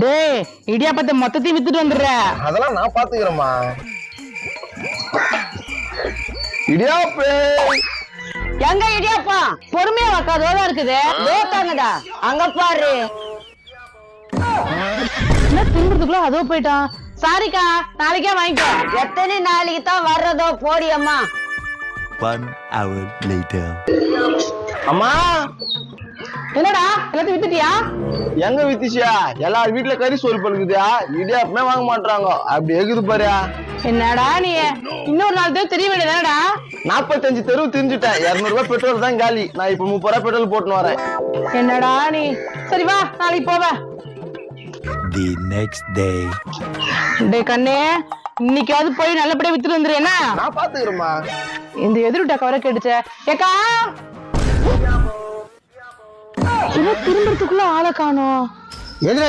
டேய் இடியாப்பத்தை மொத்தத்தையும் வித்துட்டு வந்துடுற. அதெல்லாம் நான் பாத்துக்கிறேம்மா. இடியாப்பே எங்க இடியாப்பா பொறுமையா வைக்காதோட இருக்குது. வேத்தாங்கடா அங்க பாரு. என்ன திங்குறதுக்குள்ள அதோ போயிட்டான். சாரிக்கா, நாளைக்கே வாங்கிக்கோ. எத்தனை நாளைக்கு தான் வர்றதோ போடியம்மா. 1 hour later. அம்மா என்னடா எல்லாத்தையும் வித்துட்டியா? எங்க வித்துச்சியா? எல்லார் வீட்டுல கறி சோறு பழுக்குதியா, இடியாப்பமே வாங்க மாட்டாங்க. அப்படி இருக்குது பாரு. என்னடா நீ இன்னொரு நாள் தான் தெரிய வேண்டியதானடா. 45 தெருவு தெரிஞ்சுட்டேன். 200 ரூபாய் பெட்ரோல் தான் காலி. நான் இப்ப 30 ரூபாய் பெட்ரோல் போட்டுன்னு வரேன். என்னடா நீ. சரி வா நாளைக்கு போவ. The next day. டேய் கண்ணே, இன்னைக்காவது போய் நல்லபடியா வித்துட்டு வந்துரு. என்ன நான் பாத்துக்கிறேம்மா. இந்த எதிர்விட்ட கவரை கேட்டுச்ச. ஏக்கா திரும்பறதுக்குள்ள ஆளை காணோம். எதுனா